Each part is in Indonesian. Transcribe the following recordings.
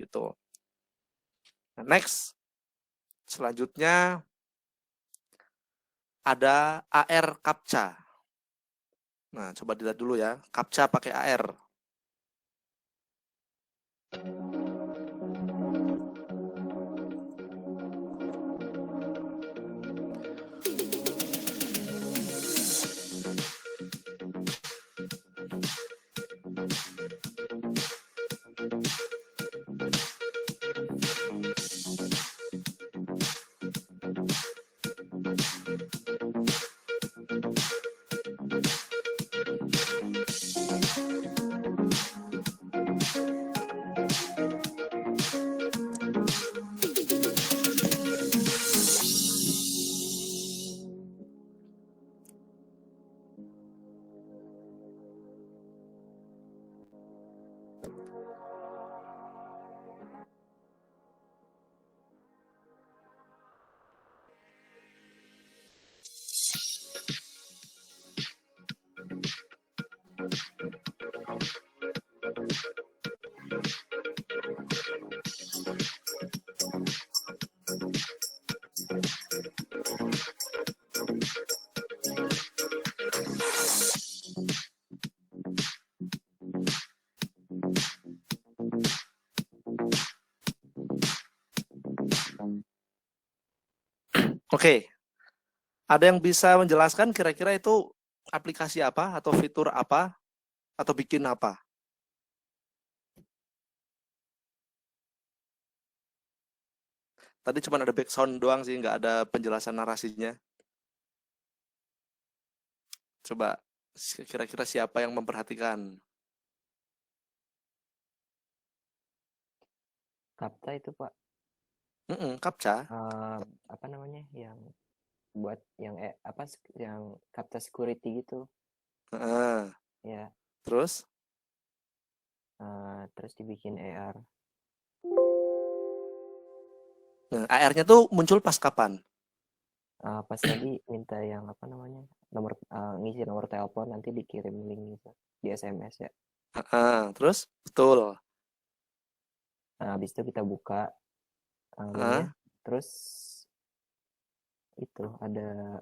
gitu. Nah, next, selanjutnya ada AR CAPTCHA. Nah, coba dilihat dulu ya, CAPTCHA pakai AR. Oke, ada yang bisa menjelaskan kira-kira itu aplikasi apa atau fitur apa atau bikin apa? Tadi cuma ada background doang sih, nggak ada penjelasan narasinya. Coba kira-kira siapa yang memperhatikan? CAPTCHA itu Pak, CAPTCHA. apa namanya yang buat yang yang CAPTCHA security gitu ya. Terus? Terus dibikin AR. Nah, AR-nya tuh muncul pas kapan? Pas tadi minta yang apa namanya nomor ngisi nomor telepon, nanti dikirim link gitu di SMS ya. Terus? Betul. Nah, habis itu kita buka linknya, terus itu ada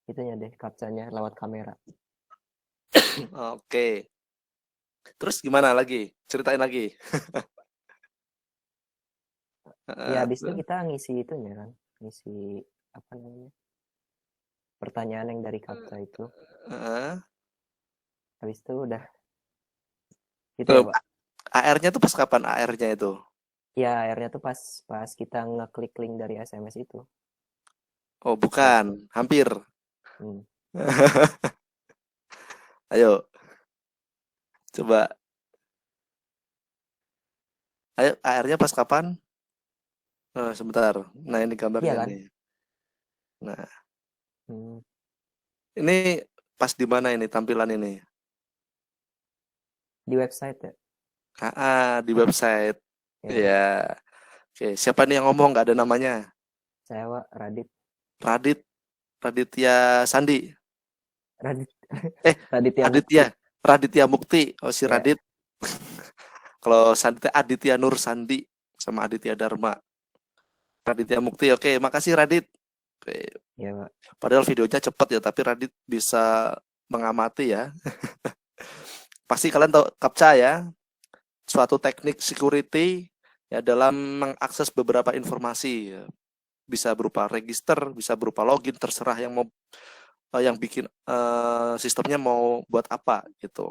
itunya deh, captcha-nya lewat kamera. Oke. Terus gimana lagi? Ceritain lagi. Ya habis itu kita ngisi itunya kan, ngisi apa namanya pertanyaan yang dari captcha itu. Habis itu udah gitu ya Pak. AR-nya tuh pas kapan AR-nya itu? Ya akhirnya tuh pas kita ngeklik link dari SMS itu. Oh, bukan. Hampir. Hmm. Ayo. Coba. Ayo, AR-nya pas kapan? Sebentar. Nah, ini gambarnya Iya kan? nih. Nah, Hmm. ini pas di mana ini tampilan ini? Di website ya. Di website. Ya, Ya. Oke, siapa nih yang ngomong? Nggak ada namanya. saya Pak Radit. Raditya Sandi. Radit Raditya Mukti. Raditya Mukti. Oh, si Ya. Radit. Kalau Sandi Aditya Nur Sandi sama Aditya Dharma. Raditya Mukti. Oke, makasih Radit. Oke. Ya Pak. Padahal videonya cepat ya, tapi Radit bisa mengamati ya. Pasti kalian tahu CAPTCHA ya. Suatu teknik security ya dalam mengakses beberapa informasi. Ya. Bisa berupa register, bisa berupa login, terserah yang bikin sistemnya mau buat apa gitu.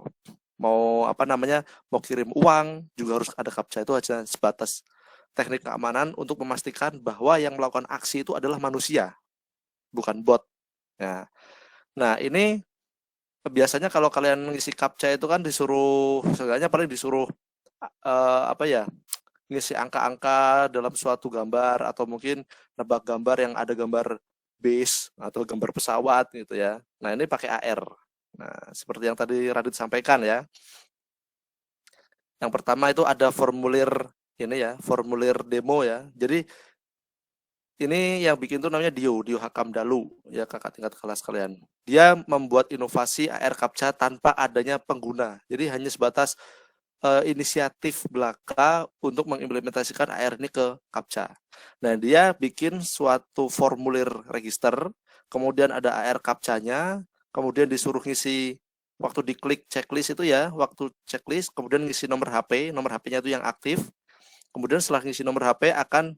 Mau apa namanya, mau kirim uang juga harus ada CAPTCHA. Itu aja sebatas teknik keamanan untuk memastikan bahwa yang melakukan aksi itu adalah manusia, bukan bot. Ya. Nah, ini biasanya kalau kalian ngisi CAPTCHA itu kan disuruh, seenggaknya paling disuruh apa ya, ngisi angka-angka dalam suatu gambar atau mungkin nebak gambar yang ada gambar base atau gambar pesawat gitu ya. Nah, ini pakai AR. Nah, seperti yang tadi Radit sampaikan ya. Yang pertama itu ada formulir ini ya, formulir demo ya. Jadi ini yang bikin tuh namanya Dio Hakamdalu ya, kakak tingkat kelas kalian. Dia membuat inovasi AR CAPTCHA tanpa adanya pengguna. Jadi hanya sebatas inisiatif belaka untuk mengimplementasikan AR ini ke CAPTCHA. Nah, dia bikin suatu formulir register, kemudian ada AR CAPTCHA-nya, kemudian disuruh ngisi waktu diklik checklist itu ya, waktu checklist, kemudian ngisi nomor HP-nya itu yang aktif. Kemudian setelah ngisi nomor HP akan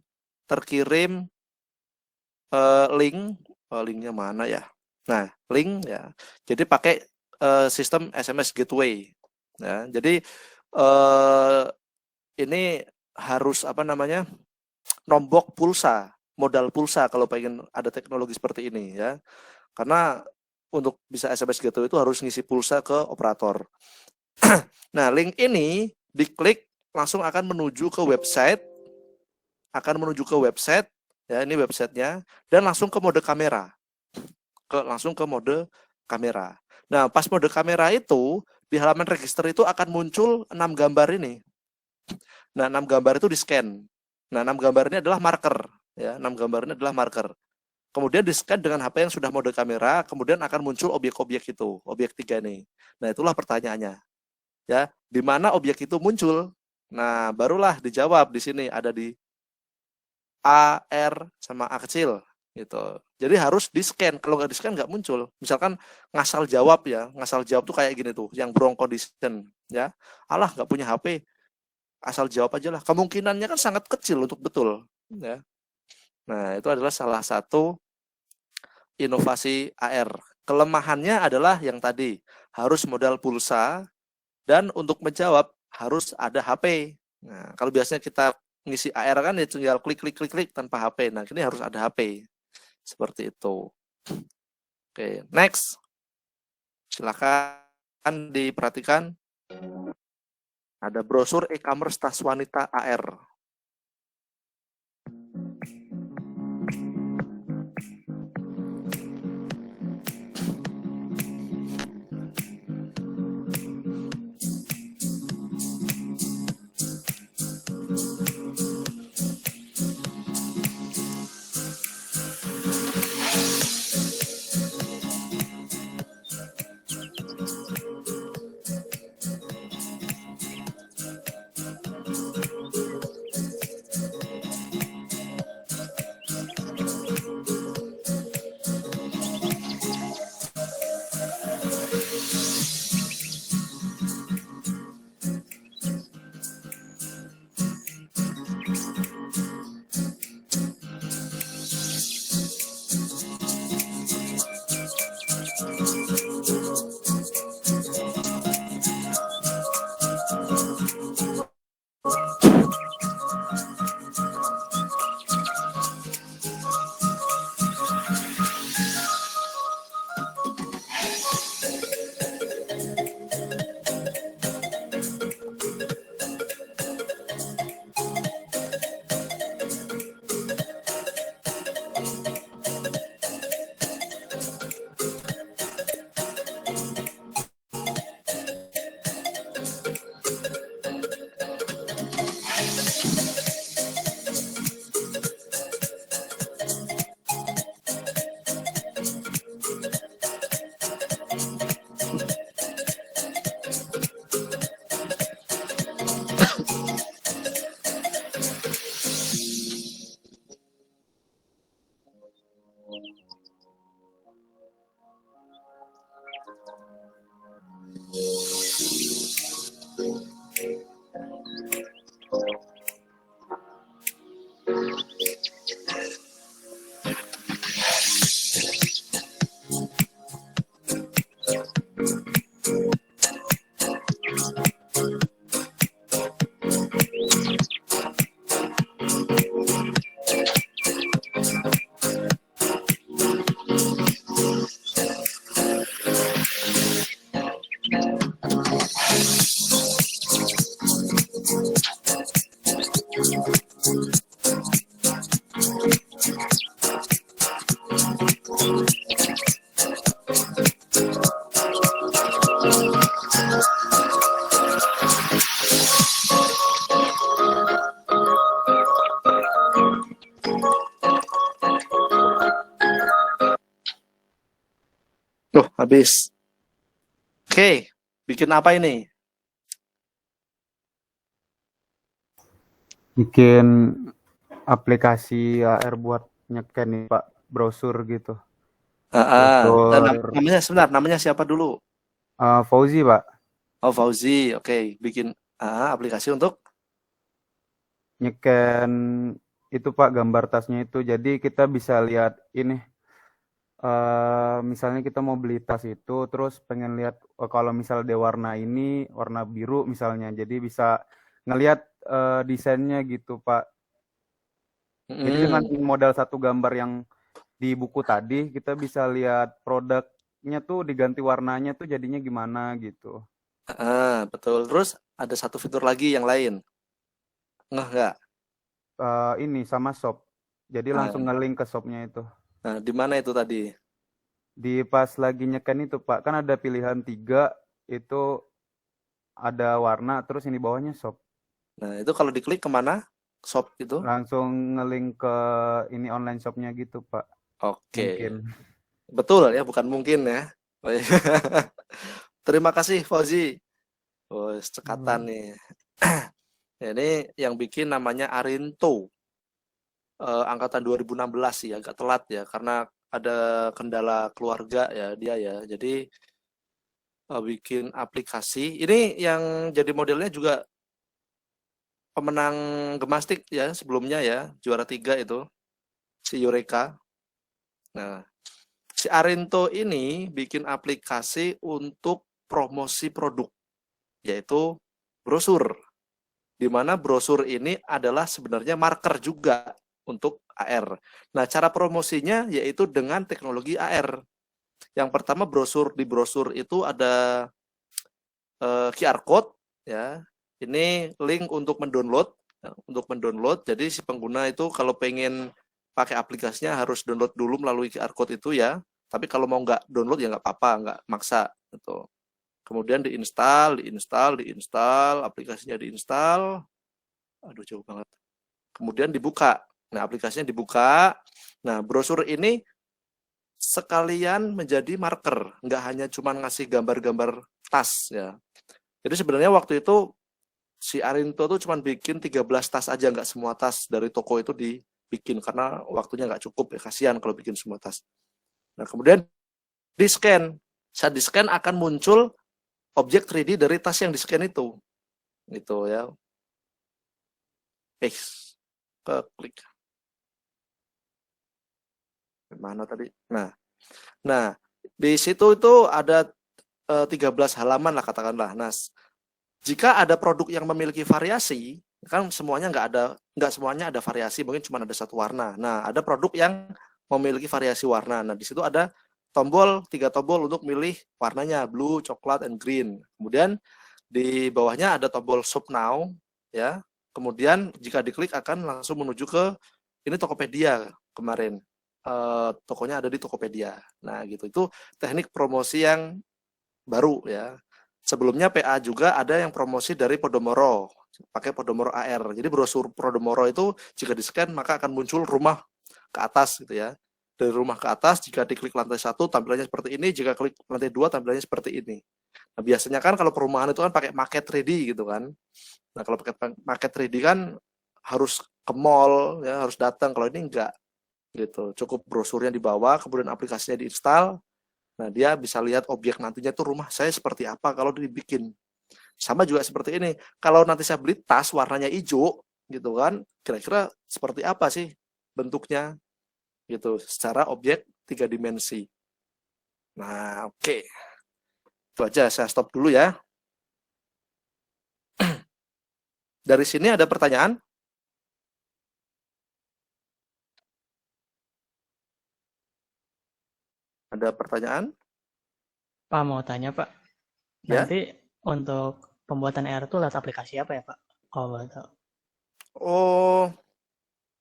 terkirim linknya mana ya? Nah, link ya. Jadi pakai sistem SMS gateway. Ya, jadi ini harus nombok pulsa, modal pulsa kalau pengen ada teknologi seperti ini ya. Karena untuk bisa SMS gateway itu harus ngisi pulsa ke operator. Nah, link ini diklik langsung akan menuju ke website, ya ini websitenya, dan langsung ke mode kamera. Langsung ke mode kamera. Nah, pas mode kamera itu, di halaman register itu akan muncul 6 gambar ini. Nah, 6 gambar itu di-scan. Nah, 6 gambar ini adalah marker. Ya, 6 gambar ini adalah marker. Kemudian di-scan dengan HP yang sudah mode kamera, kemudian akan muncul objek-objek itu, objek 3 nih. Nah, itulah pertanyaannya. Ya, di mana objek itu muncul? Nah, barulah dijawab di sini, ada di A, R, sama A kecil gitu. Jadi harus di-scan. Kalau nggak di-scan nggak muncul. Misalkan ngasal jawab ya, ngasal jawab tuh kayak gini tuh, yang wrong condition ya. Alah nggak punya HP, asal jawab aja lah. Kemungkinannya kan sangat kecil untuk betul ya. Nah, itu adalah salah satu inovasi AR. Kelemahannya adalah yang tadi, harus modal pulsa dan untuk menjawab harus ada HP. Nah, kalau biasanya kita ngisi AR kan ya tinggal klik tanpa HP. Nah, ini harus ada HP. Seperti itu. Oke, next. Silakan diperhatikan. Ada brosur e-commerce tas wanita AR. Tuh, habis. Oke, bikin apa ini? bikin aplikasi AR buat nyeken nih Pak, brosur gitu. Brosur Namanya siapa dulu? Fauzi Pak, Oh, Fauzi. Oke, bikin aplikasi untuk nyeken itu Pak gambar tasnya itu. Jadi kita bisa lihat ini, misalnya kita mau beli tas itu, terus pengen lihat kalau misal dia warna ini, warna biru misalnya, jadi bisa ngelihat desainnya gitu Pak. Jadi dengan modal satu gambar yang di buku tadi, kita bisa lihat produknya tuh diganti warnanya tuh jadinya gimana gitu. betul. Terus ada satu fitur lagi yang lain. Nggak? Ini sama shop. Jadi langsung nge-link ke shopnya itu. Nah, di mana itu tadi? Di pas lagi nyeken itu Pak, kan ada pilihan 3, itu ada warna, terus ini bawahnya shop. Nah, itu kalau diklik kemana? Shop itu? Langsung nge-link ke ini online shopnya gitu Pak. Oke. Mungkin. Betul ya, bukan mungkin ya. Terima kasih Fauzi. Oh, cekatan nih. Ini yang bikin namanya Arinto. Angkatan 2016 sih, agak telat ya, karena ada kendala keluarga ya dia ya. Jadi bikin aplikasi. Ini yang jadi modelnya juga pemenang Gemastik ya sebelumnya ya, juara 3 itu, si Eureka. Nah, si Arinto ini bikin aplikasi untuk promosi produk, yaitu brosur. Di mana brosur ini adalah sebenarnya marker juga untuk AR. Nah, cara promosinya yaitu dengan teknologi AR. Yang pertama di brosur itu ada QR code ya. Ini link untuk mendownload Jadi si pengguna itu kalau pengen pakai aplikasinya harus download dulu melalui QR code itu ya. Tapi kalau mau nggak download ya nggak apa-apa, nggak maksa gitu. Kemudian diinstal, aplikasinya diinstal. Aduh jauh banget. Kemudian dibuka. Nah, aplikasinya dibuka. Nah, brosur ini sekalian menjadi marker, nggak hanya cuma ngasih gambar-gambar tas ya. Jadi sebenarnya waktu itu si Arinto tuh cuma bikin 13 tas aja, nggak semua tas dari toko itu dibikin karena waktunya nggak cukup ya, kasihan kalau bikin semua tas. Nah, kemudian di-scan. Saat di-scan akan muncul objek 3D dari tas yang di-scan itu. Gitu ya. Ke klik. Mana tadi? Nah, di situ itu ada 13 halaman lah katakanlah. Nah, jika ada produk yang memiliki variasi, kan semuanya nggak semuanya ada variasi, mungkin cuma ada satu warna. Nah, ada produk yang memiliki variasi warna. Nah, di situ ada 3 tombol untuk milih warnanya, blue, coklat, and green. Kemudian di bawahnya ada tombol shop now, ya. Kemudian jika diklik akan langsung menuju ke ini Tokopedia kemarin. Tokonya ada di Tokopedia. Nah, gitu. Itu teknik promosi yang baru ya. Sebelumnya PA juga ada yang promosi dari Podomoro, pakai Podomoro AR. Jadi brosur Podomoro itu jika di-scan maka akan muncul rumah ke atas gitu ya. Dari rumah ke atas jika diklik lantai 1 tampilannya seperti ini, jika klik lantai 2 tampilannya seperti ini. Nah, biasanya kan kalau perumahan itu kan pakai market 3D gitu kan. Nah, kalau pakai market 3D kan harus ke mall ya, harus datang. Kalau ini enggak gitu. Cukup brosurnya dibawa, kemudian aplikasinya diinstal. Nah, dia bisa lihat objek nantinya tuh rumah saya seperti apa kalau dibikin. Sama juga seperti ini. Kalau nanti saya beli tas warnanya hijau, gitu kan, kira-kira seperti apa sih bentuknya, gitu, secara objek 3 dimensi. Nah, oke. Itu aja, saya stop dulu ya. Dari sini ada pertanyaan? Ada pertanyaan? Pak, mau tanya, Pak. Ya. Nanti untuk pembuatan AR itu lewat aplikasi apa ya, Pak? Kalau boleh tahu. Oh,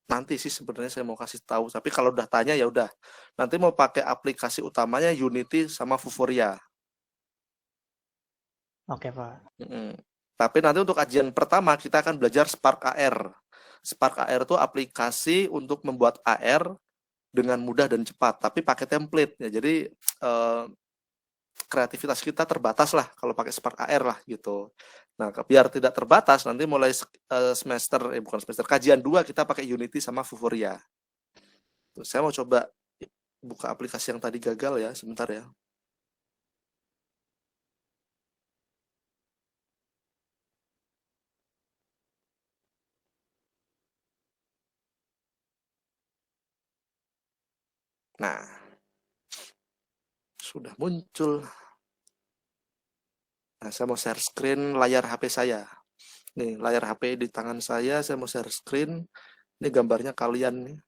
nanti sih sebenarnya saya mau kasih tahu, tapi kalau udah tanya ya udah. Nanti mau pakai aplikasi utamanya Unity sama Vuforia. Oke, Pak. Tapi nanti untuk kajian pertama kita akan belajar Spark AR. Spark AR itu aplikasi untuk membuat AR dengan mudah dan cepat, tapi pakai template ya. Jadi kreativitas kita terbatas lah kalau pakai Spark AR lah gitu. Nah, biar tidak terbatas nanti mulai bukan semester kajian 2 kita pakai Unity sama Vuforia. Tuh, saya mau coba buka aplikasi yang tadi gagal ya, sebentar ya. Nah, sudah muncul. Nah, saya mau share screen layar HP saya. Nih, layar HP di tangan saya mau share screen. Ini gambarnya kalian nih.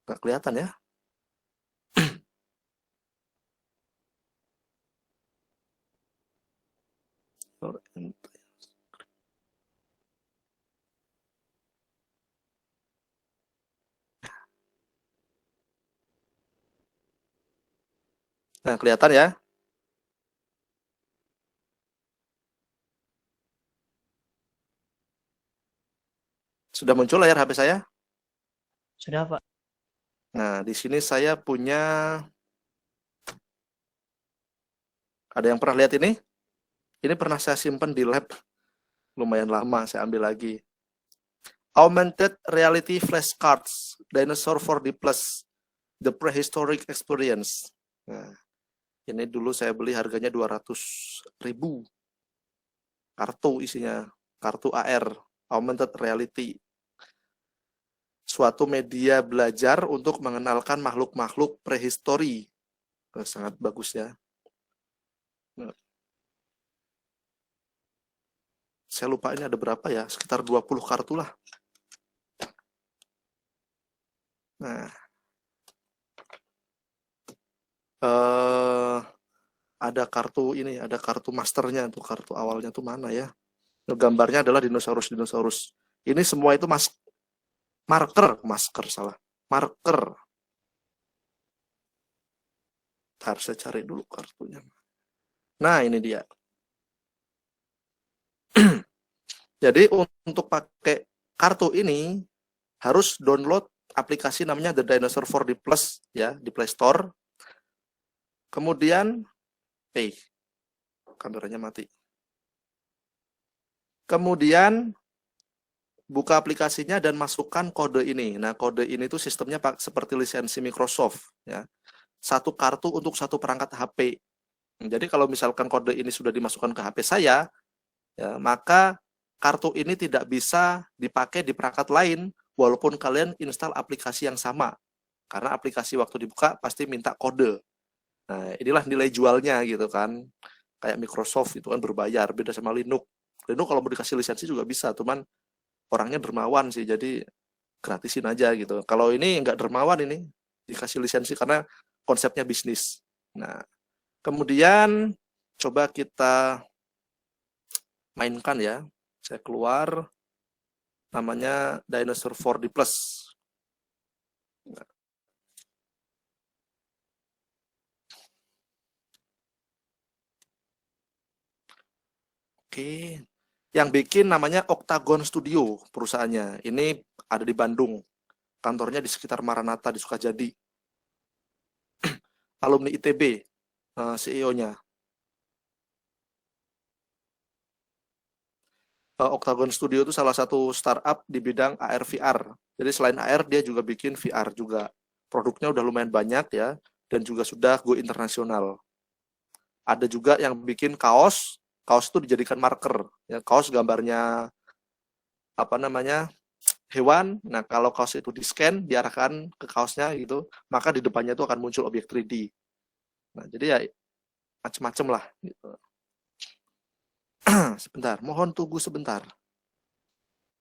Nggak kelihatan ya? Nah, kelihatan ya? Sudah muncul layar HP saya? Sudah, Pak. Nah, di sini saya punya... Ada yang pernah lihat ini? Ini pernah saya simpan di lab. Lumayan lama, saya ambil lagi. Augmented Reality Flashcards, Dinosaur 4D Plus, The Prehistoric Experience. Nah, ini dulu saya beli harganya 200.000. Kartu isinya, kartu AR, Augmented Reality. Suatu media belajar untuk mengenalkan makhluk-makhluk prehistori. Sangat bagus ya. Nah, saya lupa ini ada berapa ya, sekitar 20 kartu lah. Nah, ada kartu ini, ada kartu masternya tuh, kartu awalnya tuh mana ya? Gambarnya adalah dinosaurus. Ini semua itu marker. Harus saya cari dulu kartunya. Nah, ini dia. Jadi untuk pakai kartu ini harus download aplikasi namanya The Dinosaur 4D Plus ya di Play Store. Kemudian kameranya mati. Kemudian buka aplikasinya dan masukkan kode ini. Nah, kode ini tuh sistemnya seperti lisensi Microsoft ya. Satu kartu untuk satu perangkat HP. Jadi kalau misalkan kode ini sudah dimasukkan ke HP saya, ya, maka kartu ini tidak bisa dipakai di perangkat lain walaupun kalian install aplikasi yang sama. Karena aplikasi waktu dibuka pasti minta kode. Nah, inilah nilai jualnya gitu kan. Kayak Microsoft itu kan berbayar, beda sama Linux. Linux kalau mau dikasih lisensi juga bisa, cuman orangnya dermawan sih, jadi gratisin aja gitu. Kalau ini nggak dermawan ini, dikasih lisensi karena konsepnya bisnis. Nah, kemudian coba kita mainkan ya. Saya keluar, namanya Dinosaur 4D Plus. Oke, yang bikin namanya Octagon Studio perusahaannya. Ini ada di Bandung, kantornya di sekitar Maranatha di Sukajadi. Alumni ITB, CEO-nya. Octagon Studio itu salah satu startup di bidang AR VR. Jadi selain AR dia juga bikin VR juga. Produknya udah lumayan banyak ya, dan juga sudah go internasional. Ada juga yang bikin kaos itu dijadikan marker. Ya, kaos gambarnya apa namanya hewan. Nah kalau kaos itu di scan diarahkan ke kaosnya gitu, maka di depannya itu akan muncul objek 3D. Nah jadi ya macam-macam lah. Gitu. Sebentar, mohon tunggu sebentar.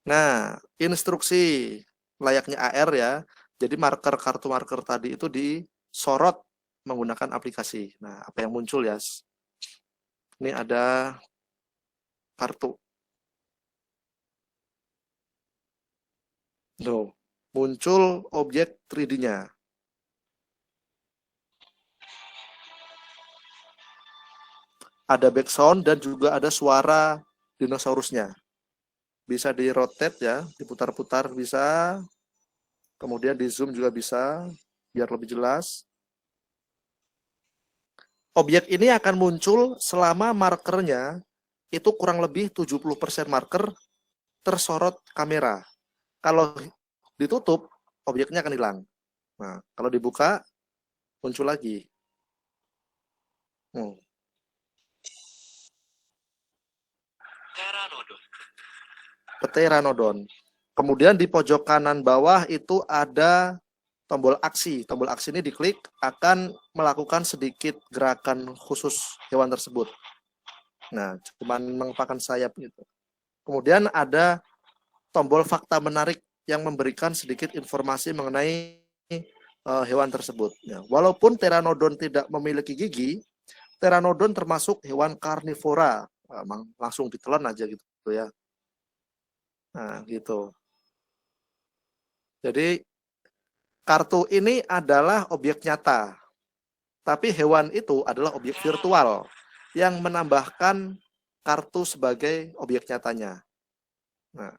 Nah, instruksi layaknya AR ya. Jadi kartu marker tadi itu disorot menggunakan aplikasi. Nah, apa yang muncul ya? Ini ada kartu. Tuh, muncul objek 3D-nya. Ada background dan juga ada suara dinosaurusnya. Bisa di-rotate ya, diputar-putar bisa. Kemudian di zoom juga bisa, biar lebih jelas. objek ini akan muncul selama markernya itu kurang lebih 70% marker tersorot kamera. Kalau ditutup, objeknya akan hilang. Nah, kalau dibuka, muncul lagi. Pteranodon. Kemudian di pojok kanan bawah itu ada tombol aksi. Tombol aksi ini diklik akan melakukan sedikit gerakan khusus hewan tersebut. Nah, cuman mengepakkan sayap gitu. Kemudian ada tombol fakta menarik yang memberikan sedikit informasi mengenai hewan tersebut. Ya, walaupun Pteranodon tidak memiliki gigi, Pteranodon termasuk hewan karnivora. Langsung ditelan aja gitu ya. Nah, gitu. Jadi kartu ini adalah objek nyata, tapi hewan itu adalah objek virtual yang menambahkan kartu sebagai objek nyatanya. Nah,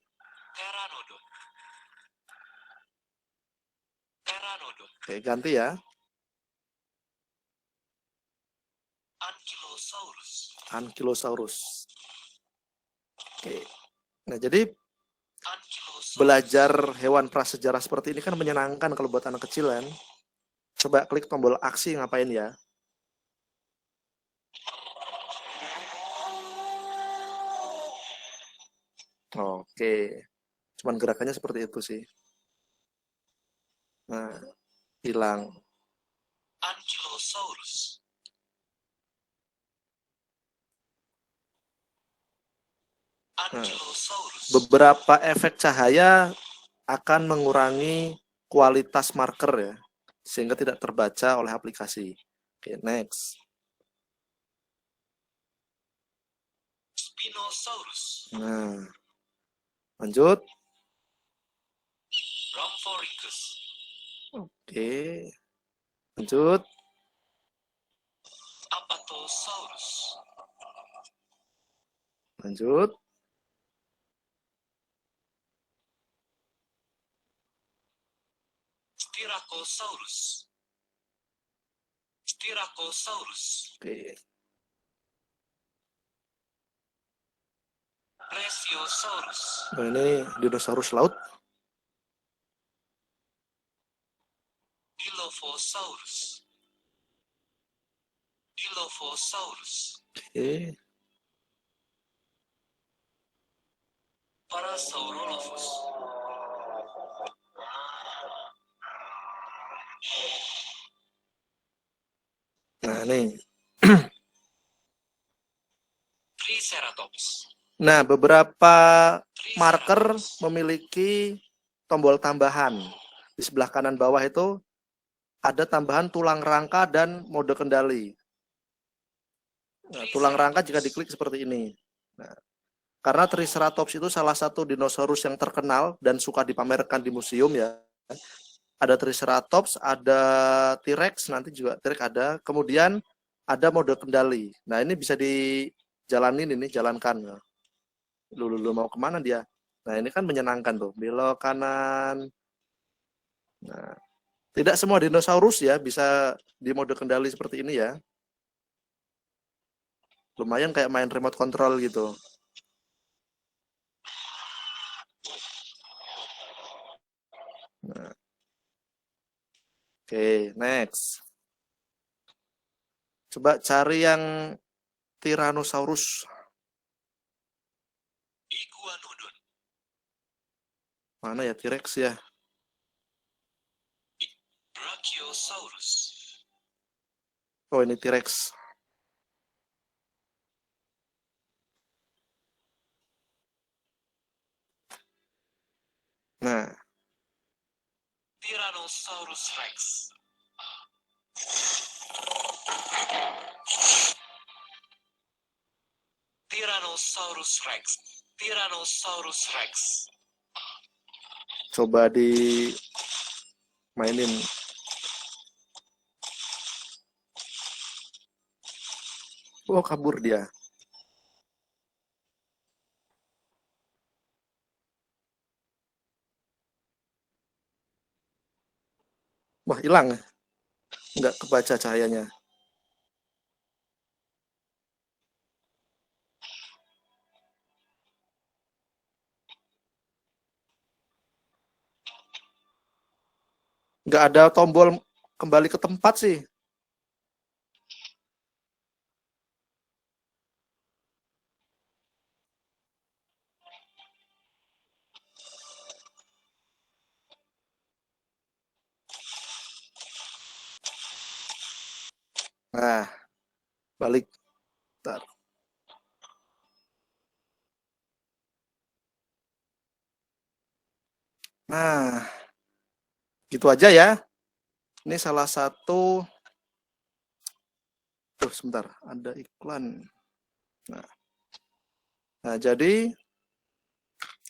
oke, ganti ya. Ankylosaurus. Oke. Nah, jadi belajar hewan prasejarah seperti ini kan menyenangkan kalau buat anak kecil kan. Coba klik tombol aksi ngapain ya. Oke. Cuman gerakannya seperti itu sih. Nah, hilang. Ankylosaurus. Nah, beberapa efek cahaya akan mengurangi kualitas marker ya, sehingga tidak terbaca oleh aplikasi. Oke, next. Spinosaurus. Nah, lanjut. Rhamphorhynchus. Oke, lanjut. Apatosaurus. Lanjut. Styracosaurus. Styracosaurus. Oke. Plesiosaurus. Nah, ini dinosaurus laut. Dilophosaurus. Dilophosaurus. Oke. Parasaurolophus. Nah, nih. Triceratops. Nah, beberapa marker memiliki tombol tambahan. Di sebelah kanan bawah itu ada tambahan tulang rangka dan mode kendali. Nah, tulang rangka jika diklik seperti ini. Nah, karena Triceratops itu salah satu dinosaurus yang terkenal dan suka dipamerkan di museum ya. Ada Triceratops, ada T-Rex, nanti juga T-Rex ada. Kemudian ada mode kendali. Nah, ini bisa dijalanin, ini jalankan. Lu mau kemana dia? Nah, ini kan menyenangkan tuh. Belok kanan. Nah, tidak semua dinosaurus ya bisa di mode kendali seperti ini ya. Lumayan kayak main remote control gitu. Nah. Oke, next. Coba cari yang Tyrannosaurus. Iguanodon. Mana ya T-Rex ya? Brachiosaurus. Oh, ini T-Rex. Nah. Tyrannosaurus Rex. Tyrannosaurus Rex. Tyrannosaurus Rex. Coba di mainin. Oh, kabur dia. Wah, hilang. Nggak kebaca cahayanya. nggak ada tombol kembali ke tempat sih. Nah, balik. Bentar. Nah, gitu aja ya. Ini salah satu. Tuh, sebentar, ada iklan. Nah, jadi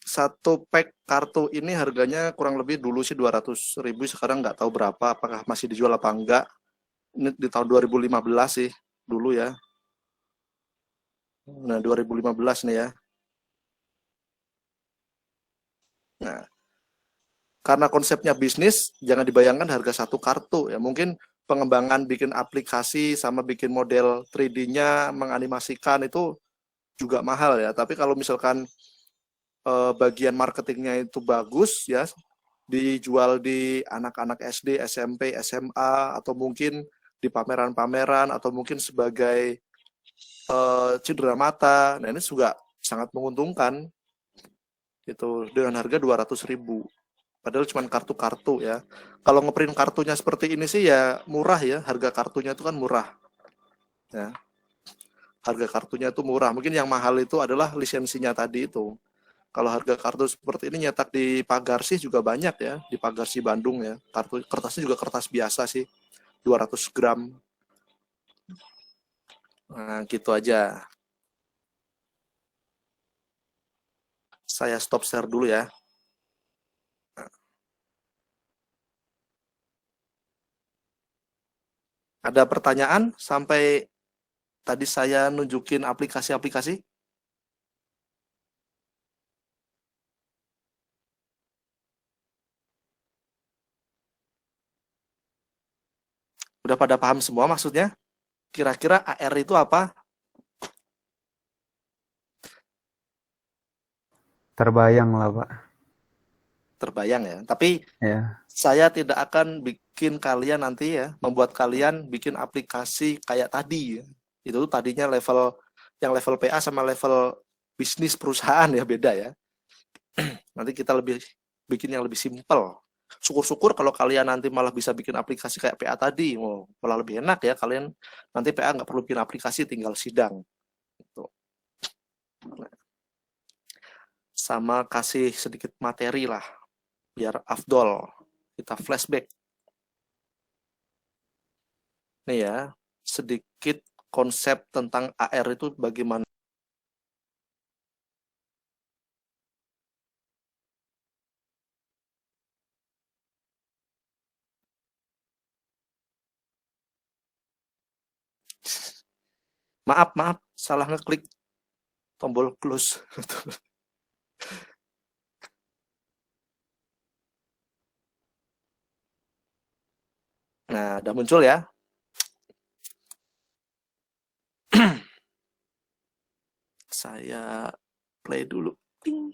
satu pack kartu ini harganya kurang lebih dulu sih 200.000, sekarang nggak tahu berapa, apakah masih dijual apa enggak. Ini di tahun 2015 sih dulu ya. Nah, 2015 nih ya. Nah, karena konsepnya bisnis, jangan dibayangkan harga satu kartu ya. Mungkin pengembangan bikin aplikasi sama bikin model 3D-nya, menganimasikan itu juga mahal ya. Tapi kalau misalkan bagian marketingnya itu bagus ya, dijual di anak-anak SD, SMP, SMA, atau mungkin di pameran-pameran, atau mungkin sebagai cedera mata. Nah, ini juga sangat menguntungkan itu dengan harga 200.000. Padahal cuma kartu-kartu ya. Kalau ngeprint kartunya seperti ini sih ya murah ya, harga kartunya itu kan murah. Ya. Harga kartunya itu murah. Mungkin yang mahal itu adalah lisensinya tadi itu. Kalau harga kartu seperti ini nyetak di Pagarsih juga banyak ya, di Pagarsih Bandung ya. Kertasnya juga kertas biasa sih, 200 gram. Nah, gitu aja. Saya stop share dulu ya. Ada pertanyaan sampai tadi saya nunjukin aplikasi-aplikasi? Udah pada paham semua maksudnya? Kira-kira AR itu apa? Terbayang lah, Pak. Terbayang ya. Tapi Ya. saya tidak akan bikin kalian nanti ya, membuat kalian bikin aplikasi kayak tadi ya. Itu tadinya level yang level PA sama level bisnis perusahaan ya, beda ya. Nanti kita lebih bikin yang lebih simpel. Syukur-syukur kalau kalian nanti malah bisa bikin aplikasi kayak PA tadi, malah lebih enak ya. Kalian nanti PA nggak perlu bikin aplikasi, tinggal sidang. Gitu. Sama kasih sedikit materi lah, biar afdol. Kita flashback. Nih ya, sedikit konsep tentang AR itu bagaimana. Maaf, salah ngeklik tombol close. Nah, udah muncul ya. Saya play dulu. Ting.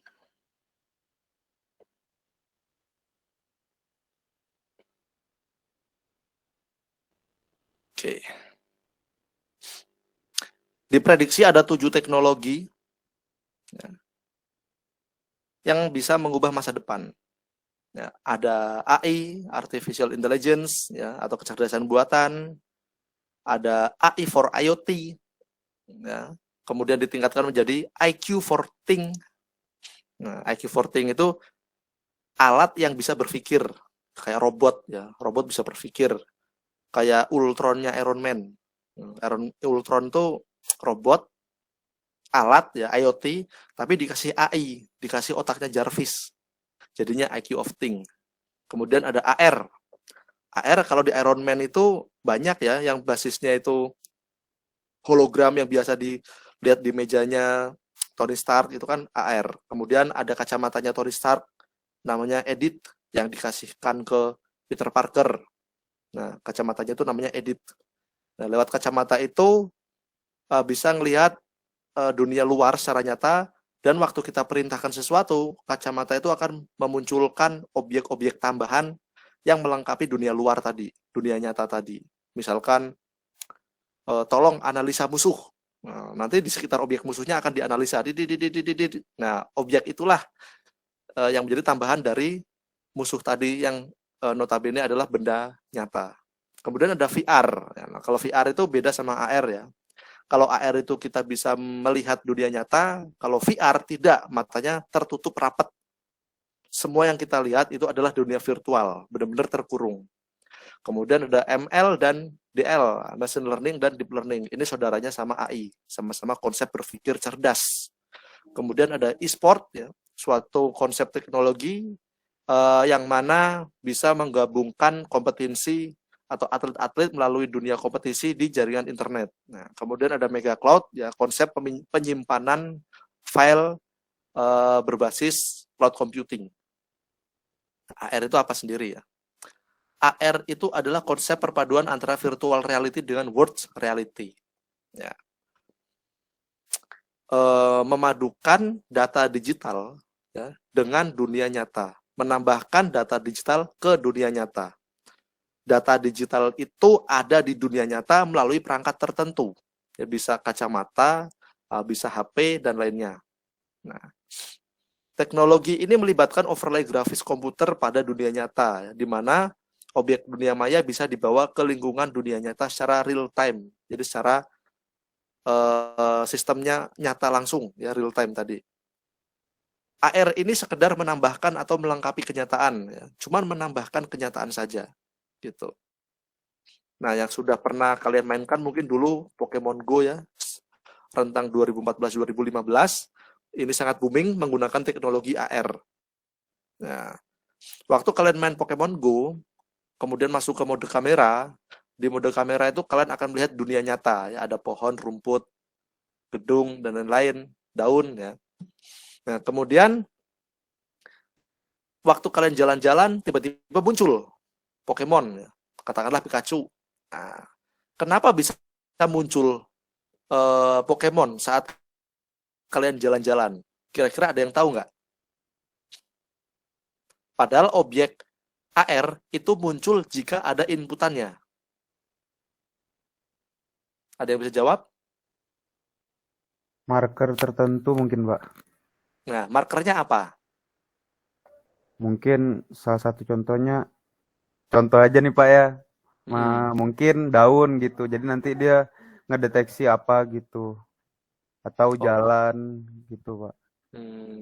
Oke. Diprediksi ada 7 teknologi ya, yang bisa mengubah masa depan. Ya, ada AI, Artificial Intelligence, ya, atau kecerdasan buatan. Ada AI for IoT. Ya, kemudian ditingkatkan menjadi IQ for Think. Nah, IQ for Think itu alat yang bisa berpikir. Kayak robot. Ya, robot bisa berpikir. Kayak Ultronnya Iron Man. Ultron itu robot, alat ya IoT, tapi dikasih AI, dikasih otaknya Jarvis. Jadinya IQ of Think. Kemudian ada AR. AR kalau di Iron Man itu banyak ya, yang basisnya itu hologram yang biasa dilihat di mejanya Tony Stark, itu kan AR. Kemudian ada kacamatanya Tony Stark, namanya Edit, yang dikasihkan ke Peter Parker. Nah, kacamatanya itu namanya Edit. Nah, lewat kacamata itu bisa ngelihat dunia luar secara nyata, dan waktu kita perintahkan sesuatu, kacamata itu akan memunculkan objek-objek tambahan yang melengkapi dunia luar tadi, dunia nyata tadi. Misalkan tolong analisa musuh. Nah, nanti di sekitar objek musuhnya akan dianalisa. Nah, objek itulah yang menjadi tambahan dari musuh tadi yang notabene adalah benda nyata. Kemudian ada VR. Nah, kalau VR itu beda sama AR ya. Kalau AR itu kita bisa melihat dunia nyata, kalau VR tidak, matanya tertutup rapat. Semua yang kita lihat itu adalah dunia virtual, benar-benar terkurung. Kemudian ada ML dan DL, machine learning dan deep learning. Ini saudaranya sama AI, sama-sama konsep berpikir cerdas. Kemudian ada e-sport, ya, suatu konsep teknologi yang mana bisa menggabungkan kompetensi atau atlet-atlet melalui dunia kompetisi di jaringan internet. Nah, kemudian ada mega cloud, ya, konsep penyimpanan file berbasis cloud computing. AR itu apa sendiri ya? AR itu adalah konsep perpaduan antara virtual reality dengan world reality. Ya. Memadukan data digital, ya, dengan dunia nyata, menambahkan data digital ke dunia nyata. Data digital itu ada di dunia nyata melalui perangkat tertentu, ya, bisa kacamata, bisa HP dan lainnya. Nah, teknologi ini melibatkan overlay grafis komputer pada dunia nyata, ya, di mana objek dunia maya bisa dibawa ke lingkungan dunia nyata secara real time, jadi secara sistemnya nyata langsung, ya, real time tadi. AR ini sekedar menambahkan atau melengkapi kenyataan, ya, cuman menambahkan kenyataan saja, gitu. Nah, yang sudah pernah kalian mainkan mungkin dulu Pokemon Go, ya, rentang 2014-2015, ini sangat booming menggunakan teknologi AR. Nah, waktu kalian main Pokemon Go, kemudian masuk ke mode kamera, di mode kamera itu kalian akan melihat dunia nyata, ya, ada pohon, rumput, gedung, dan lain-lain, daun, ya. Nah, kemudian waktu kalian jalan-jalan, tiba-tiba muncul Pokemon, ya, katakanlah Pikachu. Nah, kenapa bisa muncul Pokemon saat kalian jalan-jalan? Kira-kira ada yang tahu nggak? Padahal objek AR itu muncul jika ada inputannya. Ada yang bisa jawab? Marker tertentu mungkin, Pak. Nah, markernya apa? Mungkin salah satu contohnya, contoh aja nih Pak ya, mungkin daun gitu. Jadi nanti dia ngedeteksi apa gitu, atau jalan gitu Pak.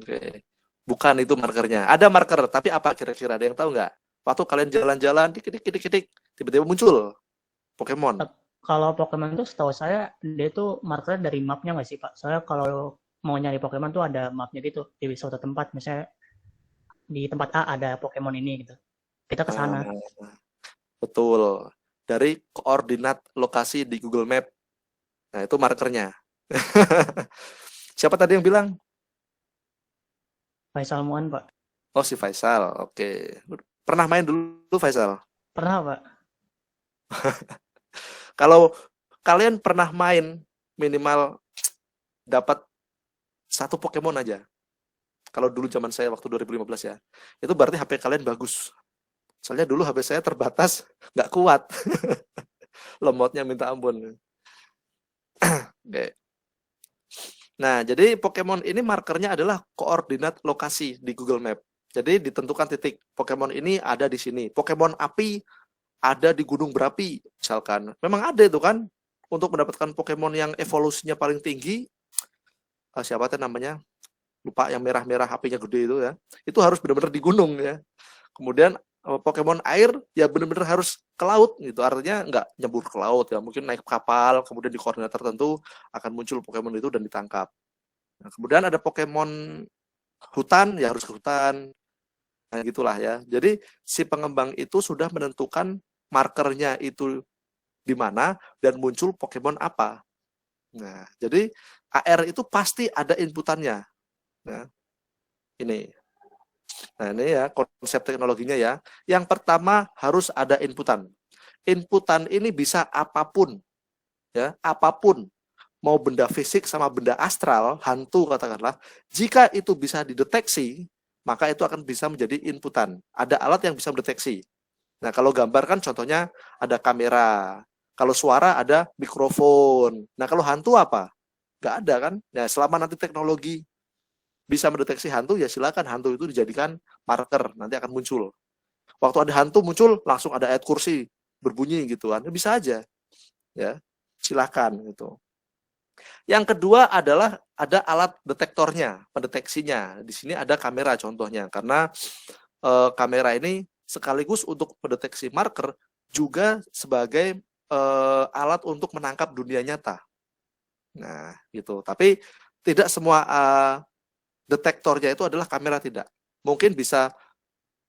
Oke. Bukan itu markernya. Ada marker, tapi apa kira-kira? Ada yang tahu nggak? Waktu kalian jalan-jalan, dikit-dikit, tiba-tiba muncul Pokemon. Kalau Pokemon tuh setahu saya dia tuh markernya dari mapnya nggak sih Pak? Soalnya kalau mau nyari Pokemon tuh ada mapnya gitu di suatu tempat, misalnya di tempat A ada Pokemon ini gitu. Kita ke sana. Betul. Dari koordinat lokasi di Google Map. Nah, itu markernya. Siapa tadi yang bilang? Faisal Muan, Pak. Oh, si Faisal. Oke. Pernah main dulu, Faisal? Pernah, Pak. Kalau kalian pernah main, minimal dapat satu Pokemon aja. Kalau dulu zaman saya waktu 2015 ya. Itu berarti HP kalian bagus. Soalnya dulu HP saya terbatas, nggak kuat. Lemotnya minta ampun. Oke. Nah, jadi Pokemon ini markernya adalah koordinat lokasi di Google Map. Jadi ditentukan titik. Pokemon ini ada di sini. Pokemon api ada di gunung berapi, misalkan. Memang ada itu kan. Untuk mendapatkan Pokemon yang evolusinya paling tinggi, siapa tuh namanya? Lupa, yang merah-merah apinya gede itu ya. Itu harus benar-benar di gunung ya. Kemudian Pokemon air ya benar-benar harus ke laut gitu. Artinya nggak nyebur ke laut ya. Mungkin naik kapal, kemudian di koordinat tertentu akan muncul Pokemon itu dan ditangkap. Nah, kemudian ada Pokemon hutan, ya harus ke hutan. Nah, gitulah ya. Jadi si pengembang itu sudah menentukan markernya itu di mana dan muncul Pokemon apa. Nah, jadi AR itu pasti ada inputannya. Nah, ini. Nah, ini ya konsep teknologinya ya. Yang pertama harus ada inputan. Inputan ini bisa apapun. Ya, apapun. Mau benda fisik sama benda astral, hantu katakanlah, jika itu bisa dideteksi, maka itu akan bisa menjadi inputan. Ada alat yang bisa mendeteksi. Nah, kalau gambar kan contohnya ada kamera. Kalau suara ada mikrofon. Nah, kalau hantu apa? Nggak ada kan? Ya, selama nanti teknologi bisa mendeteksi hantu, ya silakan hantu itu dijadikan marker, nanti akan muncul. Waktu ada hantu muncul, langsung ada ayat kursi berbunyi gitu kan. Bisa aja. Ya, silakan gitu. Yang kedua adalah ada alat detektornya, pendeteksinya. Di sini ada kamera contohnya, karena kamera ini sekaligus untuk mendeteksi marker juga sebagai alat untuk menangkap dunia nyata. Nah, gitu. Tapi tidak semua detektornya itu adalah kamera, tidak. Mungkin bisa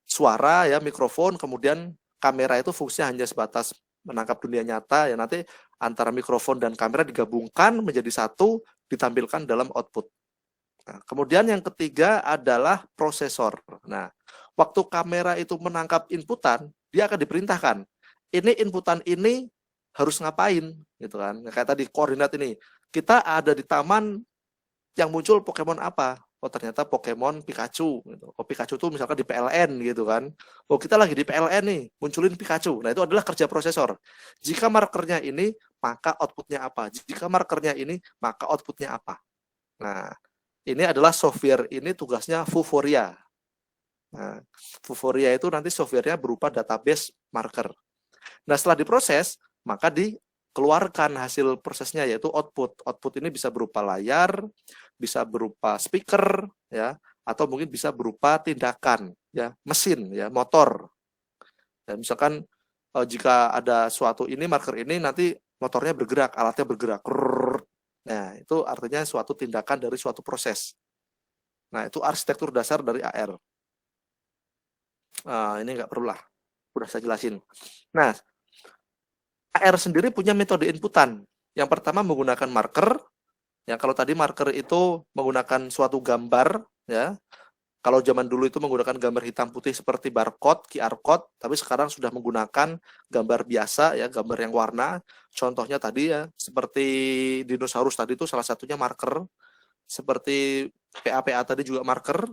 suara ya, mikrofon, kemudian kamera itu fungsinya hanya sebatas menangkap dunia nyata, ya nanti antara mikrofon dan kamera digabungkan menjadi satu, ditampilkan dalam output. Nah, kemudian yang ketiga adalah prosesor. Nah, waktu kamera itu menangkap inputan, dia akan diperintahkan. Ini inputan ini harus ngapain, gitu kan? Kayak tadi koordinat ini. Kita ada di taman yang muncul Pokemon apa? Oh, ternyata Pokemon Pikachu. Gitu. Oh, Pikachu itu misalkan di PLN gitu kan. Oh, kita lagi di PLN nih, munculin Pikachu. Nah, itu adalah kerja prosesor. Jika markernya ini, maka outputnya apa? Jika markernya ini, maka outputnya apa? Nah, ini adalah software, ini tugasnya Vuforia. Nah, Vuforia itu nanti softwarenya berupa database marker. Nah, setelah diproses, maka dikeluarkan hasil prosesnya, yaitu output. Output ini bisa berupa layar, bisa berupa speaker, ya, atau mungkin bisa berupa tindakan, ya, mesin, ya, motor. Dan misalkan jika ada suatu ini, marker ini, nanti motornya bergerak, alatnya bergerak. Nah, itu artinya suatu tindakan dari suatu proses. Nah, itu arsitektur dasar dari AR. Ini nggak perlu lah, udah saya jelasin. Nah, AR sendiri punya metode inputan. Yang pertama menggunakan marker. Ya, kalau tadi marker itu menggunakan suatu gambar, ya. Kalau zaman dulu itu menggunakan gambar hitam putih seperti barcode, QR code, tapi sekarang sudah menggunakan gambar biasa, ya, gambar yang warna. Contohnya tadi ya, seperti dinosaurus tadi itu salah satunya marker, seperti PA tadi juga marker,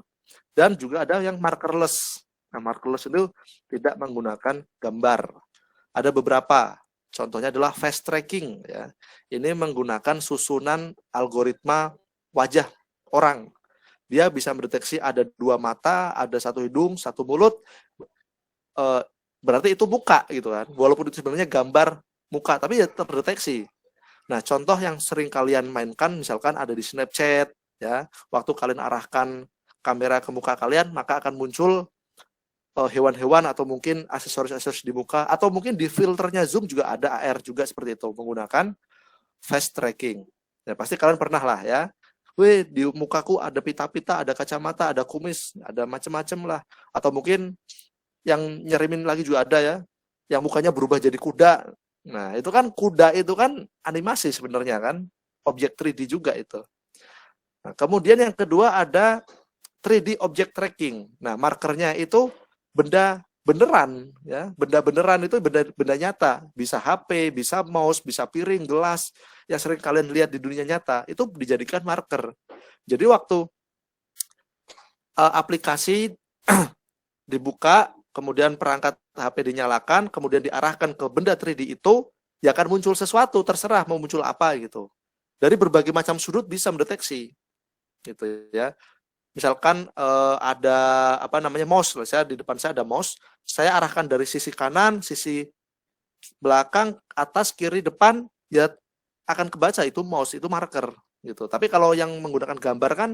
dan juga ada yang markerless. Nah, markerless itu tidak menggunakan gambar. Ada beberapa. Contohnya adalah face tracking, ya. Ini menggunakan susunan algoritma wajah orang. Dia bisa mendeteksi ada 2 mata, ada 1 hidung, 1 mulut. Berarti itu muka gitu kan. Walaupun itu sebenarnya gambar muka, tapi ya terdeteksi. Nah, contoh yang sering kalian mainkan misalkan ada di Snapchat, ya. Waktu kalian arahkan kamera ke muka kalian, maka akan muncul hewan-hewan atau mungkin aksesoris-aksesoris di muka, atau mungkin di filternya Zoom juga ada AR juga seperti itu, menggunakan face tracking. Ya, pasti kalian pernah lah ya. Wih, di mukaku ada pita-pita, ada kacamata, ada kumis, ada macam-macam lah. Atau mungkin yang nyerimin lagi juga ada ya, yang mukanya berubah jadi kuda. Nah, itu kan kuda itu kan animasi sebenarnya kan, objek 3D juga itu. Nah, kemudian yang kedua ada 3D object tracking. Nah, markernya itu benda beneran, ya. Benda beneran itu benda nyata, bisa HP, bisa mouse, bisa piring, gelas yang sering kalian lihat di dunia nyata itu dijadikan marker. Jadi waktu aplikasi dibuka, kemudian perangkat HP dinyalakan, kemudian diarahkan ke benda 3D itu, ya akan muncul sesuatu, terserah mau muncul apa gitu. Dari berbagai macam sudut bisa mendeteksi, gitu ya. Misalkan ada apa namanya mouse, saya di depan saya ada mouse, saya arahkan dari sisi kanan, sisi belakang, atas, kiri, depan, ya akan kebaca itu mouse, itu marker gitu. Tapi kalau yang menggunakan gambar kan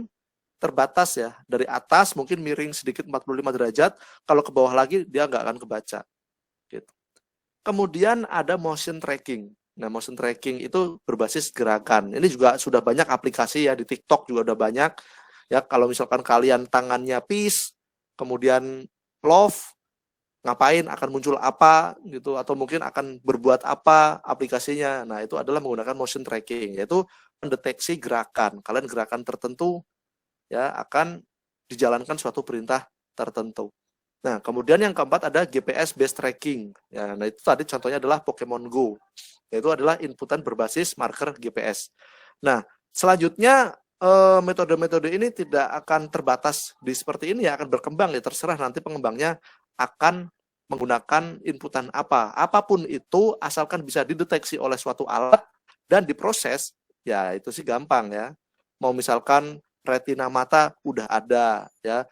terbatas ya, dari atas mungkin miring sedikit 45 derajat, kalau ke bawah lagi dia nggak akan kebaca gitu. Kemudian ada motion tracking. Nah, motion tracking itu berbasis gerakan. Ini juga sudah banyak aplikasi ya, di TikTok juga udah banyak. Ya, kalau misalkan kalian tangannya peace, kemudian love, ngapain, akan muncul apa gitu, atau mungkin akan berbuat apa aplikasinya. Nah, itu adalah menggunakan motion tracking, yaitu mendeteksi gerakan. Kalian gerakan tertentu ya akan dijalankan suatu perintah tertentu. Nah, kemudian yang keempat ada GPS based tracking. Ya, nah itu tadi contohnya adalah Pokemon Go. Yaitu adalah inputan berbasis marker GPS. Nah, selanjutnya metode-metode ini tidak akan terbatas di seperti ini ya, akan berkembang ya, terserah nanti pengembangnya akan menggunakan inputan apa. Apapun itu asalkan bisa dideteksi oleh suatu alat dan diproses, ya itu sih gampang ya. Mau misalkan retina mata udah ada ya,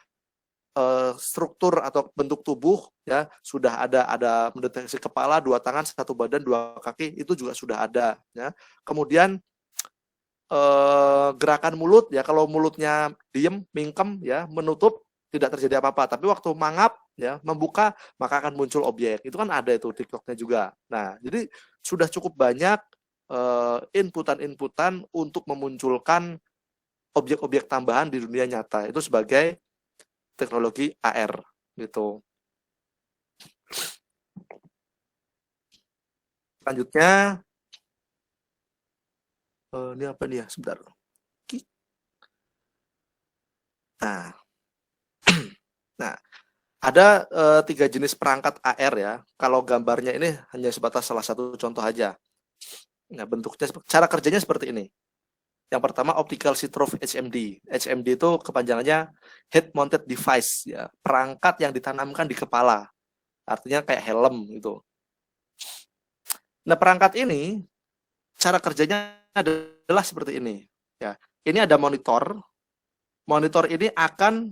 struktur atau bentuk tubuh ya sudah ada mendeteksi kepala, 2 tangan, 1 badan, 2 kaki, itu juga sudah ada ya. Kemudian gerakan mulut ya, kalau mulutnya diem, mingkem ya, menutup tidak terjadi apa-apa, tapi waktu mangap ya, membuka maka akan muncul objek. Itu kan ada itu TikToknya juga. Nah, jadi sudah cukup banyak inputan-inputan untuk memunculkan objek-objek tambahan di dunia nyata. Itu sebagai teknologi AR gitu. Selanjutnya ini apa nih ya? Sebentar. Nah, nah ada 3 jenis perangkat AR ya. Kalau gambarnya ini hanya sebatas salah satu contoh aja. Nah, bentuknya, cara kerjanya seperti ini. Yang pertama optical see-through HMD. HMD itu kepanjangannya head mounted device ya, perangkat yang ditanamkan di kepala. Artinya kayak helm gitu. Nah, perangkat ini cara kerjanya adalah seperti ini ya. Ini ada monitor. Monitor ini akan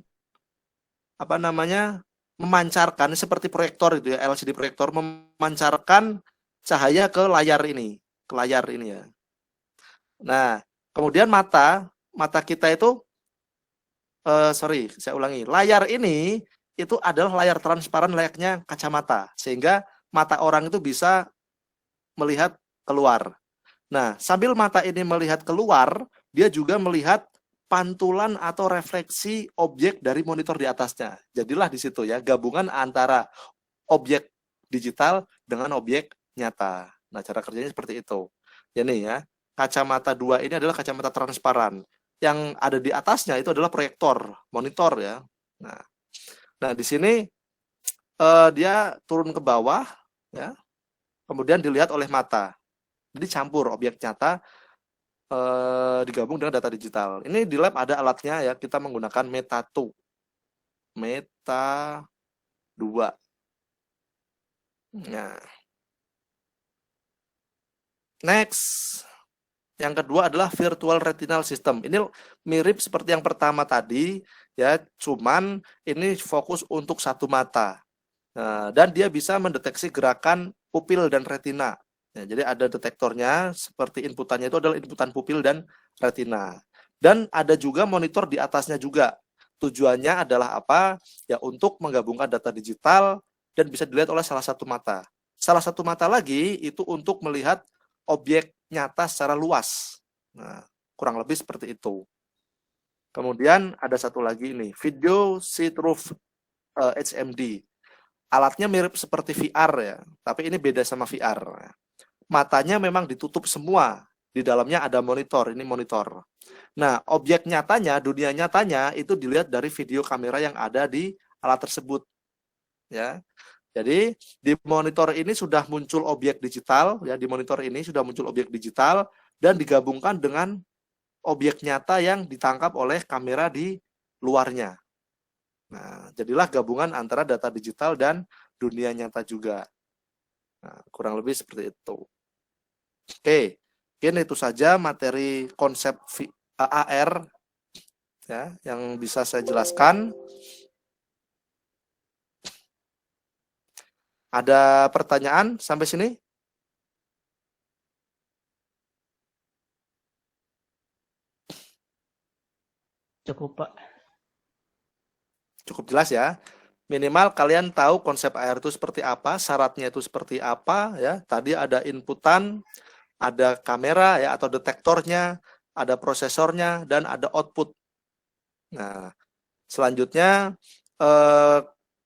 memancarkan seperti proyektor itu ya, LCD proyektor, memancarkan cahaya ke layar ini ya. Nah, kemudian mata kita itu saya ulangi. Layar ini itu adalah layar transparan layaknya kacamata, sehingga mata orang itu bisa melihat keluar. Nah, sambil mata ini melihat keluar, dia juga melihat pantulan atau refleksi objek dari monitor di atasnya. Jadilah di situ ya, gabungan antara objek digital dengan objek nyata. Nah, cara kerjanya seperti itu. Ya nih ya, kacamata 2 ini adalah kacamata transparan. Yang ada di atasnya itu adalah proyektor, monitor ya. Nah di sini dia turun ke bawah ya. Kemudian dilihat oleh mata. Jadi campur objek nyata digabung dengan data digital. Ini di lab ada alatnya ya, kita menggunakan Meta 2. Nah. Next. Yang kedua adalah virtual retinal system. Ini mirip seperti yang pertama tadi ya, cuman ini fokus untuk satu mata. Nah, dan dia bisa mendeteksi gerakan pupil dan retina. Nah, jadi ada detektornya, seperti inputannya itu adalah inputan pupil dan retina. Dan ada juga monitor di atasnya juga. Tujuannya adalah apa? Ya untuk menggabungkan data digital dan bisa dilihat oleh salah satu mata. Salah satu mata lagi itu untuk melihat objek nyata secara luas. Nah, kurang lebih seperti itu. Kemudian ada satu lagi ini, video see-through HMD. Alatnya mirip seperti VR ya, tapi ini beda sama VR. Matanya memang ditutup semua, di dalamnya ada monitor, ini monitor. Nah, objek nyatanya, dunia nyatanya itu dilihat dari video kamera yang ada di alat tersebut. Ya. Jadi di monitor ini sudah muncul objek digital, ya di monitor ini sudah muncul objek digital dan digabungkan dengan objek nyata yang ditangkap oleh kamera di luarnya. Nah, jadilah gabungan antara data digital dan dunia nyata juga. Nah, kurang lebih seperti itu. Oke, mungkin itu saja materi konsep AR ya yang bisa saya jelaskan. Ada pertanyaan sampai sini? Cukup, Pak. Cukup jelas ya. Minimal kalian tahu konsep AR itu seperti apa, syaratnya itu seperti apa ya. Tadi ada inputan, ada kamera ya atau detektornya, ada prosesornya dan ada output. Nah, selanjutnya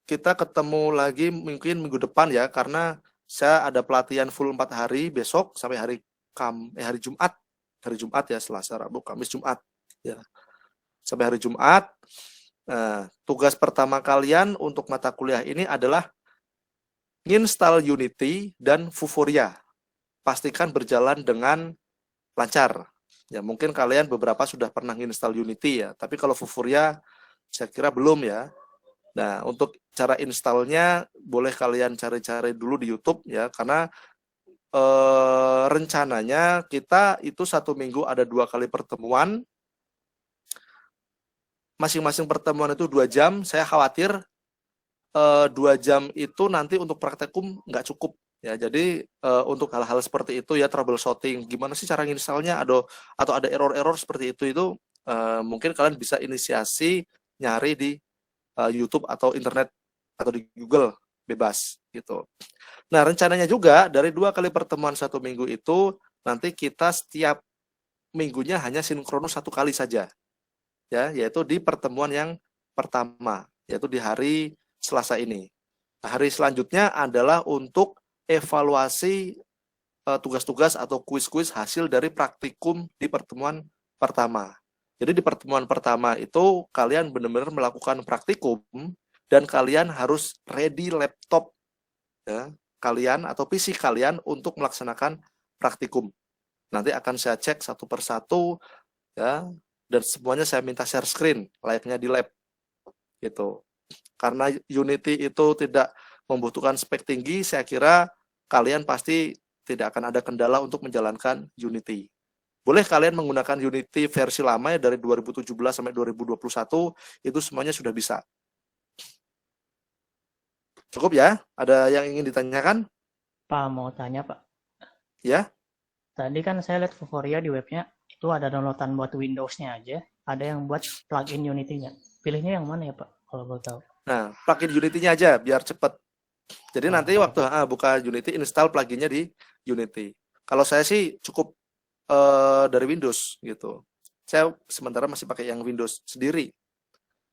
kita ketemu lagi mungkin minggu depan ya, karena saya ada pelatihan full 4 hari besok sampai hari Jumat. Hari Jumat ya, Selasa, Rabu, Kamis, Jumat. Ya. Sampai hari Jumat. Nah, tugas pertama kalian untuk mata kuliah ini adalah install Unity dan Vuforia. Pastikan berjalan dengan lancar. Ya, mungkin kalian beberapa sudah pernah install Unity ya, tapi kalau Vuforia saya kira belum ya. Nah, untuk cara installnya boleh kalian cari-cari dulu di YouTube ya, karena rencananya kita itu 1 minggu ada 2 kali pertemuan. Masing-masing pertemuan itu 2 jam. Saya khawatir 2 jam itu nanti untuk praktikum nggak cukup ya. Jadi untuk hal-hal seperti itu ya, troubleshooting, gimana sih cara installnya, atau ada error-error seperti itu mungkin kalian bisa inisiasi nyari di YouTube atau internet atau di Google, bebas gitu. Nah, rencananya juga dari 2 kali pertemuan 1 minggu itu nanti kita setiap minggunya hanya sinkronus 1 kali saja ya, yaitu di pertemuan yang pertama, yaitu di hari Selasa ini. Nah, hari selanjutnya adalah untuk evaluasi tugas-tugas atau kuis-kuis hasil dari praktikum di pertemuan pertama. Jadi di pertemuan pertama itu kalian benar-benar melakukan praktikum dan kalian harus ready laptop ya, kalian atau PC kalian untuk melaksanakan praktikum. Nanti akan saya cek satu persatu ya, dan semuanya saya minta share screen layaknya di lab gitu. Karena Unity itu tidak membutuhkan spek tinggi, saya kira kalian pasti tidak akan ada kendala untuk menjalankan Unity. Boleh kalian menggunakan Unity versi lama ya, dari 2017 sampai 2021, itu semuanya sudah bisa. Cukup ya? Ada yang ingin ditanyakan? Pak, mau tanya Pak. Ya? Tadi kan saya lihat Vuforia di webnya, itu ada downloadan buat Windows-nya aja, ada yang buat plugin Unity-nya. Pilihnya yang mana ya Pak, kalau boleh tahu? Nah, plugin Unity-nya aja, biar cepat. Jadi nanti waktu buka Unity, install pluginnya di Unity. Kalau saya sih cukup dari Windows gitu. Saya sementara masih pakai yang Windows sendiri.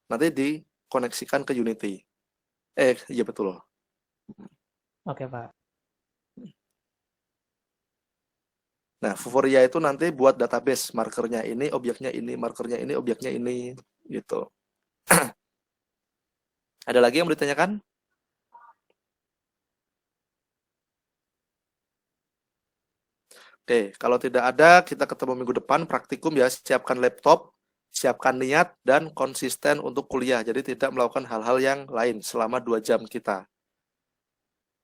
Nanti dikoneksikan ke Unity. Iya betul. Oke Pak. Nah, Vuforia itu nanti buat database, markernya ini, objeknya ini, markernya ini, objeknya ini, gitu. Ada lagi yang mau ditanyakan? Oke, kalau tidak ada, kita ketemu minggu depan praktikum ya. Siapkan laptop, siapkan niat, dan konsisten untuk kuliah. Jadi tidak melakukan hal-hal yang lain selama 2 jam kita.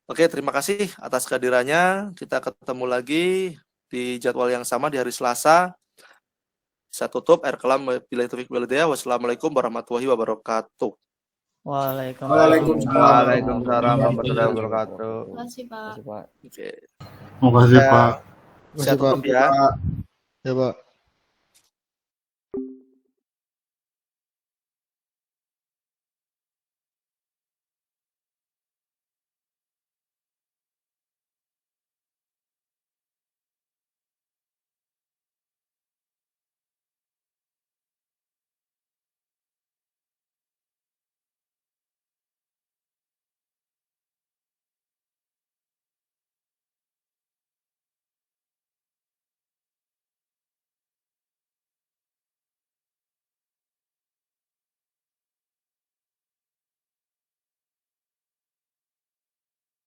Oke, terima kasih atas kehadirannya. Kita ketemu lagi di jadwal yang sama di hari Selasa. Saya tutup. Wassalamualaikum warahmatullahi wabarakatuh. Waalaikumsalam. Waalaikumsalam warahmatullahi wabarakatuh. Terima kasih Pak. Oke. Makasih Pak. Saya tutup ya. Ya Pak.